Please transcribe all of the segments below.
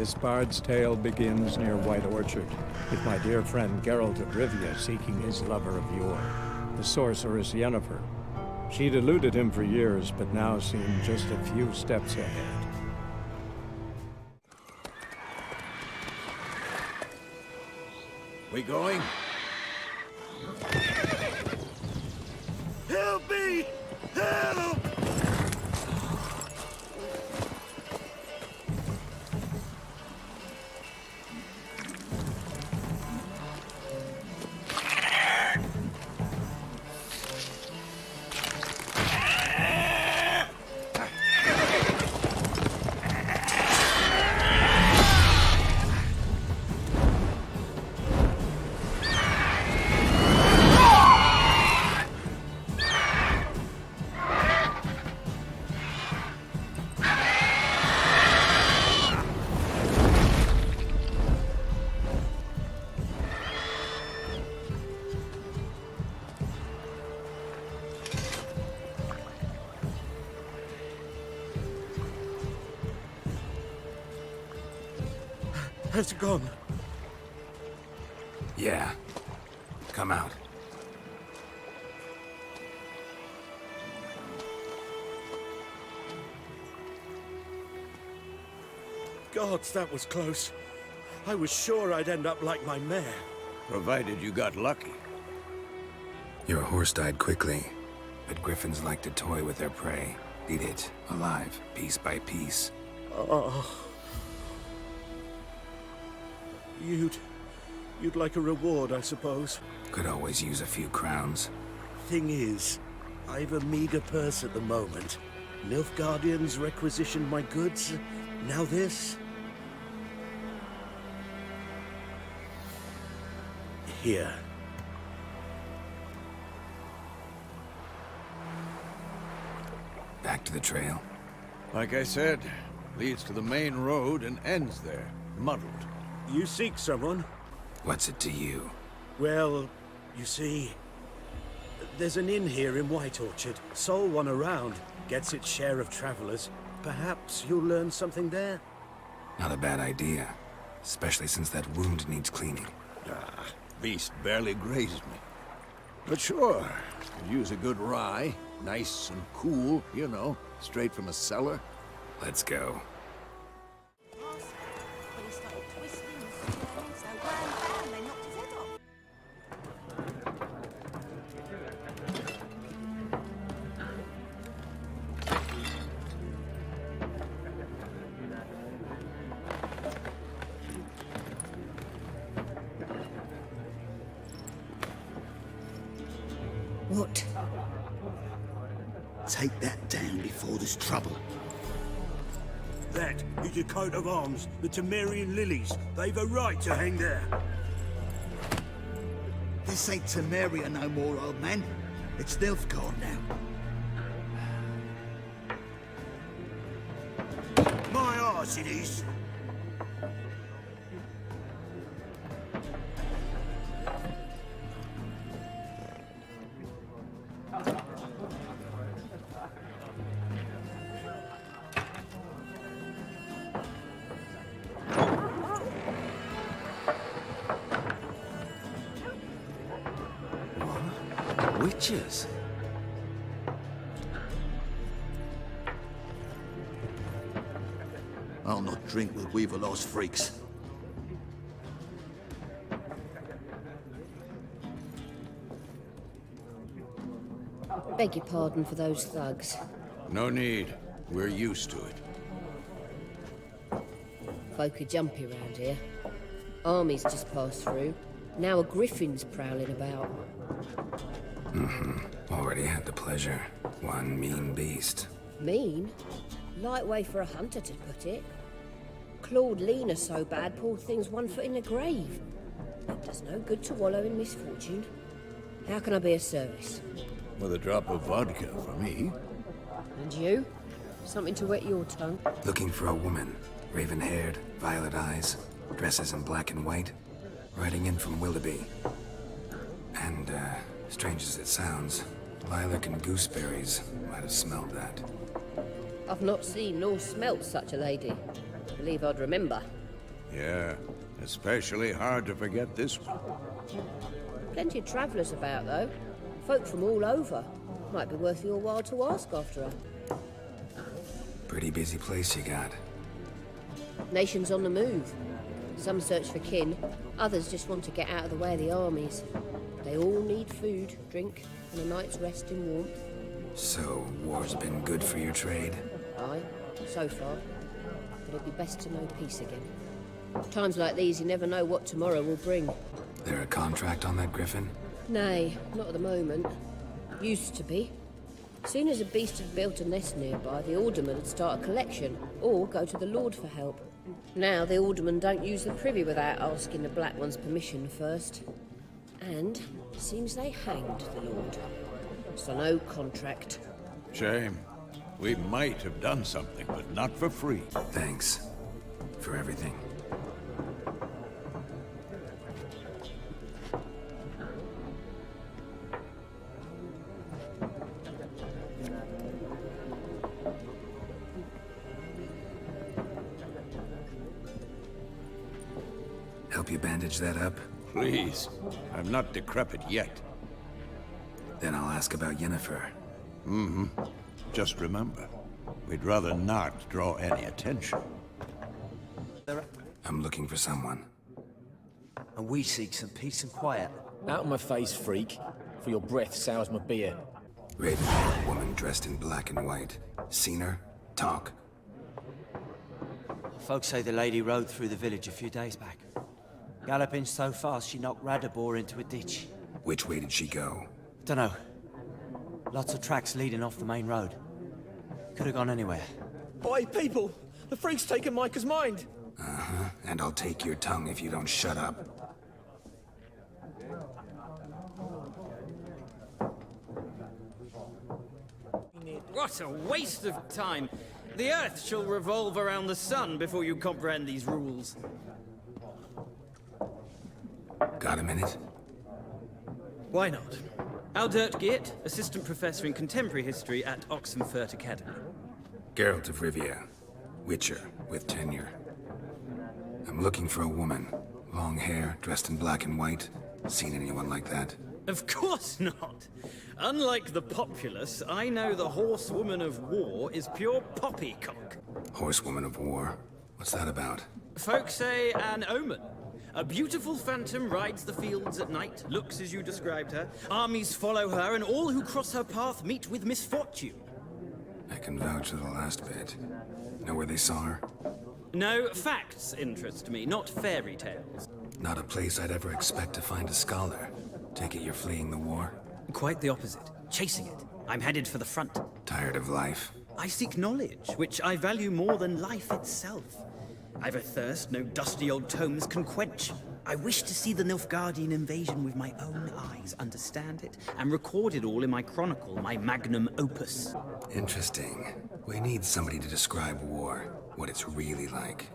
This bard's tale begins near White Orchard, with my dear friend Geralt of Rivia seeking his lover of yore, the sorceress Yennefer. She'd eluded him for years, but now seemed just a few steps ahead. We going? Help me! Help! Has it gone? Yeah. Come out. Gods, that was close. I was sure I'd end up like my mare. Provided you got lucky. Your horse died quickly, but griffins like to toy with their prey. Eat it, alive, piece by piece. Oh. You'd like a reward, I suppose. Could always use a few crowns. Thing is, I've a meager purse at the moment. Nilfgaardians requisitioned my goods. Now this. Here. Back to the trail. Like I said, leads to the main road and ends there, muddled. You seek someone? What's it to you? Well, you see, there's an inn here in White Orchard. Sole one around. Gets its share of travelers. Perhaps you'll learn something there? Not a bad idea. Especially since that wound needs cleaning. Ah, beast barely grazed me. But sure, could use a good rye. Nice and cool, you know, straight from a cellar. Let's go. What? Take that down before there's trouble. That is a coat of arms, the Temerian lilies. They've a right to hang there. This ain't Temeria no more, old man. It's Nilfgaard now. My arse it is. Witches? I'll not drink with Weaverlaw's freaks. Beg your pardon for those thugs. No need. We're used to it. Folk are jumpy around here. Armies just passed through. Now a griffin's prowling about. Already had the pleasure. One mean beast. Mean? Light way for a hunter to put it. Clawed Lena so bad, poor thing's 1 foot in the grave. It does no good to wallow in misfortune. How can I be of service? With a drop of vodka for me. And you? Something to wet your tongue? Looking for a woman. Raven-haired, violet eyes, dresses in black and white. Riding in from Willoughby. And, strange as it sounds, lilac and gooseberries might have smelled that. I've not seen nor smelt such a lady. Believe I'd remember. Yeah, especially hard to forget this one. Plenty of travellers about, though. Folk from all over. Might be worth your while to ask after her. Pretty busy place you got. Nations on the move. Some search for kin, others just want to get out of the way of the armies. They all need food, drink, and a night's rest in warmth. So, war's been good for your trade? Aye, so far. But it'd be best to know peace again. Times like these, you never know what tomorrow will bring. There a contract on that griffin? Nay, not at the moment. Used to be. Soon as a beast had built a nest nearby, the alderman would start a collection, or go to the Lord for help. Now the aldermen don't use the privy without asking the Black One's permission first. And seems they hanged the Lord. So no contract. Shame. We might have done something, but not for free. Thanks. For everything. Help you bandage that up? Please. I'm not decrepit yet. Then I'll ask about Yennefer. Just remember, we'd rather not draw any attention. I'm looking for someone. And we seek some peace and quiet. Out of my face, freak. For your breath sours my beer. Raven-haired woman dressed in black and white. Seen her? Talk. Folks say the lady rode through the village a few days back. Galloping so fast she knocked Radabor into a ditch. Which way did she go? Dunno. Lots of tracks leading off the main road. Could have gone anywhere. Oi, people! The freak's taken Micah's mind! Uh-huh. And I'll take your tongue if you don't shut up. What a waste of time! The Earth shall revolve around the sun before you comprehend these rules. Got a minute? Why not? Aldert Geert, Assistant Professor in Contemporary History at Oxenfurt Academy. Geralt of Rivia. Witcher, with tenure. I'm looking for a woman. Long hair, dressed in black and white. Seen anyone like that? Of course not! Unlike the populace, I know the Horsewoman of War is pure poppycock. Horsewoman of War? What's that about? Folk say an omen. A beautiful phantom rides the fields at night, looks as you described her. Armies follow her, and all who cross her path meet with misfortune. I can vouch for the last bit. Know where they saw her? No, facts interest me, not fairy tales. Not a place I'd ever expect to find a scholar. Take it you're fleeing the war? Quite the opposite. Chasing it. I'm headed for the front. Tired of life? I seek knowledge, which I value more than life itself. I've a thirst no dusty old tomes can quench. I wish to see the Nilfgaardian invasion with my own eyes, understand it, and record it all in my chronicle, my magnum opus. Interesting. We need somebody to describe war, what it's really like.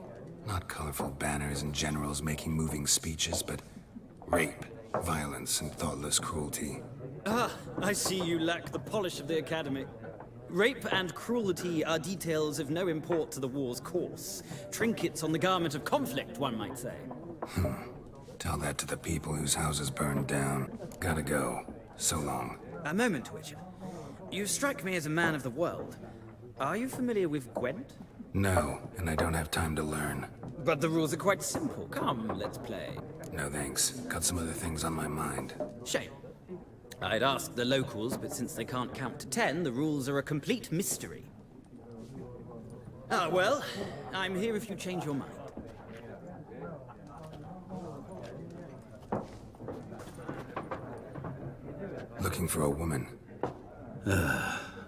Not colorful banners and generals making moving speeches, but rape, violence, and thoughtless cruelty. Ah, I see you lack the polish of the Academy. Rape and cruelty are details of no import to the war's course. Trinkets on the garment of conflict, one might say. Tell that to the people whose houses burned down. Gotta go. So long. A moment, Witcher. You strike me as a man of the world. Are you familiar with Gwent? No, and I don't have time to learn. But the rules are quite simple. Come, let's play. No thanks. Got some other things on my mind. Shame. I'd ask the locals, but since they can't count to 10, the rules are a complete mystery. Ah, well, I'm here if you change your mind. Looking for a woman.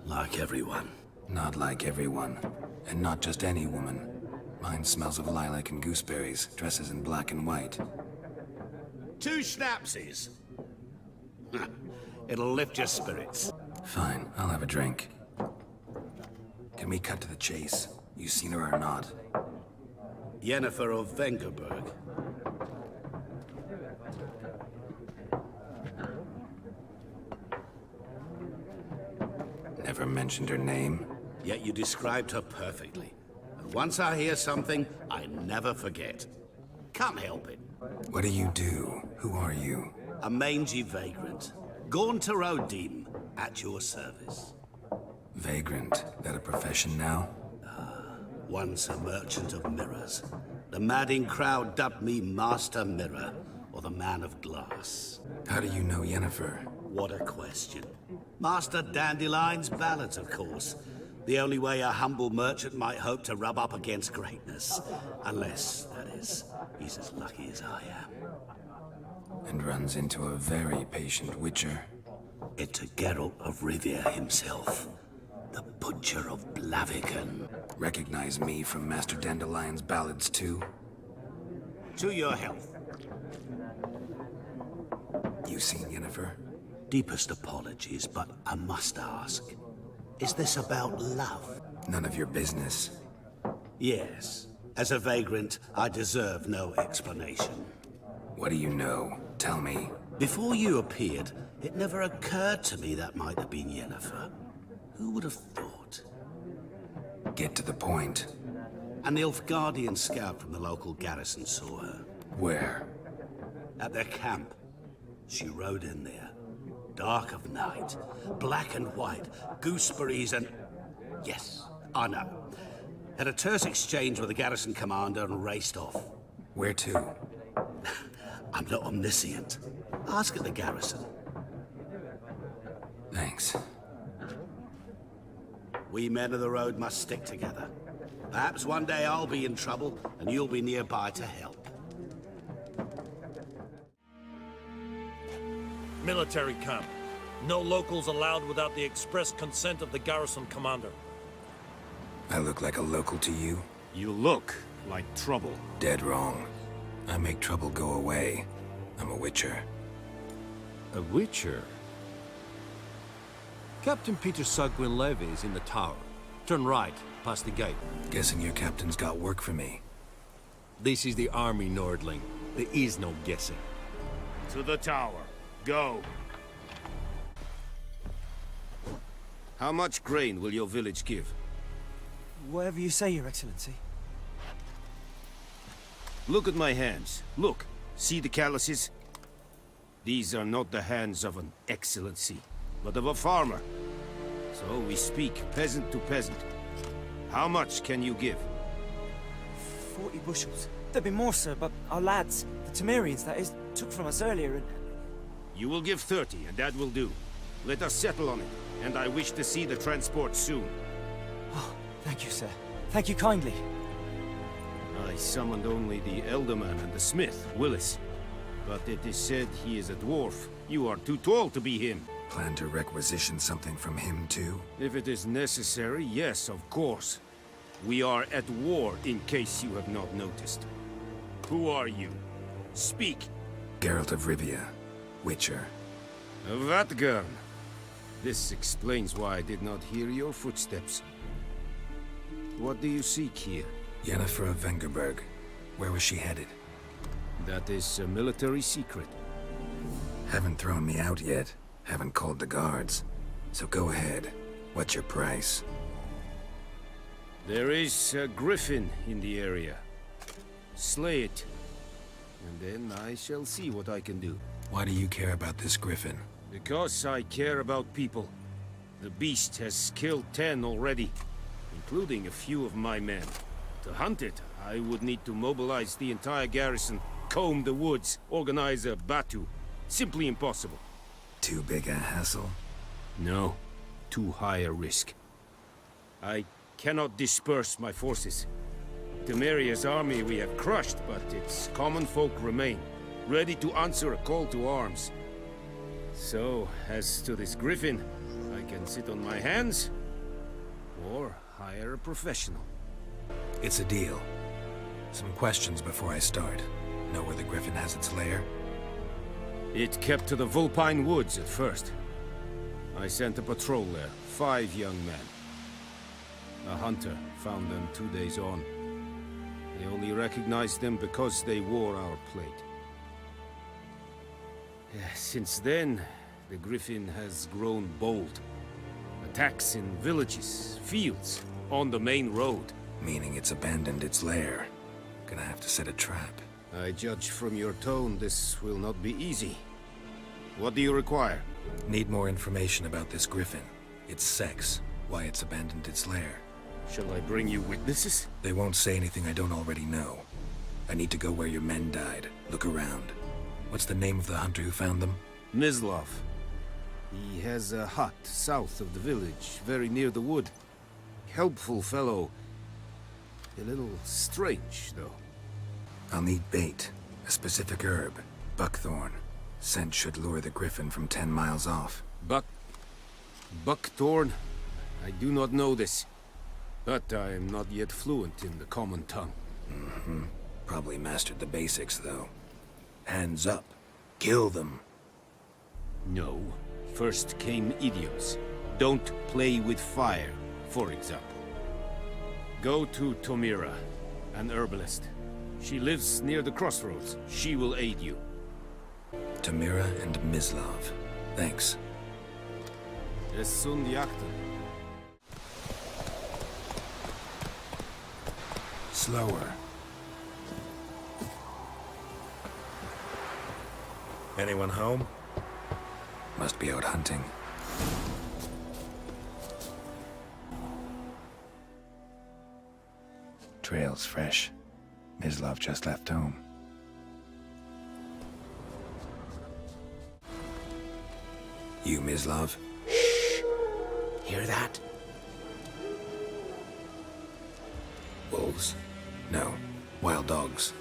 Like everyone. Not like everyone. And not just any woman. Mine smells of lilac and gooseberries, dresses in black and white. 2 schnapsies. It'll lift your spirits. Fine, I'll have a drink. Can we cut to the chase? You seen her or not? Yennefer of Vengerberg. Never mentioned her name. Yet you described her perfectly. And once I hear something, I never forget. Can't help it. What do you do? Who are you? A mangy vagrant. Gaunter Odim, at your service. Vagrant. That a profession now? Once a merchant of mirrors. The madding crowd dubbed me Master Mirror, or the Man of Glass. How do you know Yennefer? What a question. Master Dandelion's ballads, of course. The only way a humble merchant might hope to rub up against greatness. Unless, that is, he's as lucky as I am. And runs into a very patient witcher. It's Geralt of Rivia himself. The Butcher of Blaviken. Recognize me from Master Dandelion's ballads too? To your health. You seen Yennefer? Deepest apologies, but I must ask. Is this about love? None of your business. Yes. As a vagrant, I deserve no explanation. What do you know? Tell me. Before you appeared, it never occurred to me that might have been Yennefer. Who would have thought? Get to the point. An Nilfgaardian scout from the local garrison saw her. Where? At their camp. She rode in there. Dark of night. Black and white. Gooseberries and... Yes, I know. Had a terse exchange with the garrison commander and raced off. Where to? I'm not omniscient. Ask at the garrison. Thanks. We men of the road must stick together. Perhaps one day I'll be in trouble, and you'll be nearby to help. Military camp. No locals allowed without the express consent of the garrison commander. I look like a local to you? You look like trouble. Dead wrong. I make trouble go away. I'm a witcher. A witcher? Captain Peter Sugwin Levy is in the tower. Turn right, past the gate. Guessing your captain's got work for me. This is the army, Nordling. There is no guessing. To the tower. Go. How much grain will your village give? Whatever you say, Your Excellency. Look at my hands. Look. See the calluses? These are not the hands of an excellency, but of a farmer. So we speak peasant to peasant. How much can you give? 40 bushels. There'd be more, sir, but our lads, the Temerians, that is, took from us earlier and... You will give 30, and that will do. Let us settle on it, and I wish to see the transport soon. Oh, thank you, sir. Thank you kindly. I summoned only the Elderman and the smith, Willis. But it is said he is a dwarf. You are too tall to be him. Plan to requisition something from him too? If it is necessary, yes, of course. We are at war, in case you have not noticed. Who are you? Speak. Geralt of Rivia, Witcher. Vatgern. This explains why I did not hear your footsteps. What do you seek here? Yennefer of Vengerberg. Where was she headed? That is a military secret. Haven't thrown me out yet. Haven't called the guards. So go ahead. What's your price? There is a griffin in the area. Slay it. And then I shall see what I can do. Why do you care about this griffin? Because I care about people. The beast has killed 10 already, including a few of my men. To hunt it, I would need to mobilize the entire garrison, comb the woods, organize a batu. Simply impossible. Too big a hassle? No. Too high a risk. I cannot disperse my forces. Temeria's army we have crushed, but its common folk remain, ready to answer a call to arms. So, as to this griffin, I can sit on my hands, or hire a professional. It's a deal. Some questions before I start. Know where the griffin has its lair? It kept to the Vulpine Woods at first. I sent a patrol there, 5 young men. A hunter found them 2 days on. They only recognized them because they wore our plate. Since then, the griffin has grown bold. Attacks in villages, fields, on the main road. Meaning it's abandoned its lair. Gonna have to set a trap. I judge from your tone this will not be easy. What do you require? Need more information about this griffin. Its sex, why it's abandoned its lair. Shall I bring you witnesses? They won't say anything I don't already know. I need to go where your men died. Look around. What's the name of the hunter who found them? Mislav. He has a hut south of the village, very near the wood. Helpful fellow. A little strange, though. I'll need bait. A specific herb. Buckthorn. Scent should lure the griffin from 10 miles off. Buckthorn? I do not know this. But I am not yet fluent in the common tongue. Mm-hmm. Probably mastered the basics, though. Hands up. Kill them. No. First came idioms. Don't play with fire, for example. Go to Tomira, an herbalist. She lives near the crossroads. She will aid you. Tomira and Mislav. Thanks. S1E2. Slower. Anyone home? Must be out hunting. Trail's fresh. Mislav just left home. You, Mislav? Shh! Hear that? Wolves? No. Wild dogs.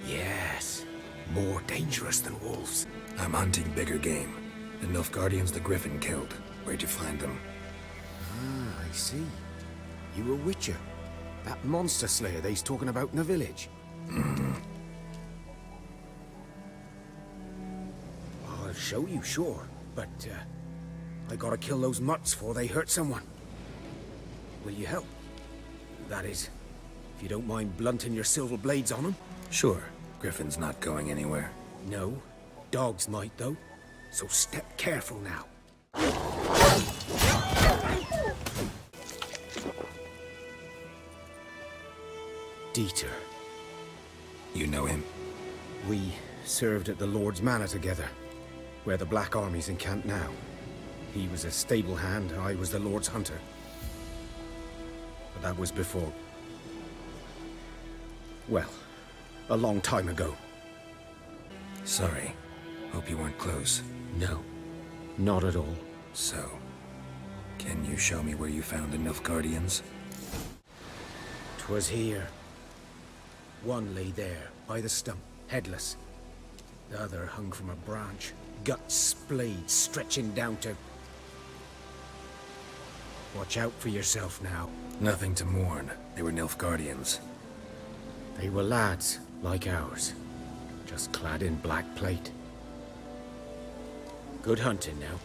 Yes. More dangerous than wolves. I'm hunting bigger game. The Nilfgaardians the Griffin killed. Where'd you find them? Ah, I see. You a witcher. That monster slayer they's talking about in the village. Mm-hmm. I'll show you, sure. But, I gotta kill those mutts before they hurt someone. Will you help? That is, if you don't mind blunting your silver blades on them. Sure. Griffin's not going anywhere. No. Dogs might, though. So step careful now. Dieter. You know him? We served at the Lord's Manor together, where the Black Army's encamped now. He was a stable hand, I was the Lord's hunter. But that was before... well, a long time ago. Sorry. Hope you weren't close. No, not at all. So, can you show me where you found the Nilfgaardians? 'Twas here. One lay there, by the stump, headless. The other hung from a branch, guts splayed, stretching down to... Watch out for yourself now. Nothing to mourn. They were Nilfgaardians. They were lads, like ours. Just clad in black plate. Good hunting now.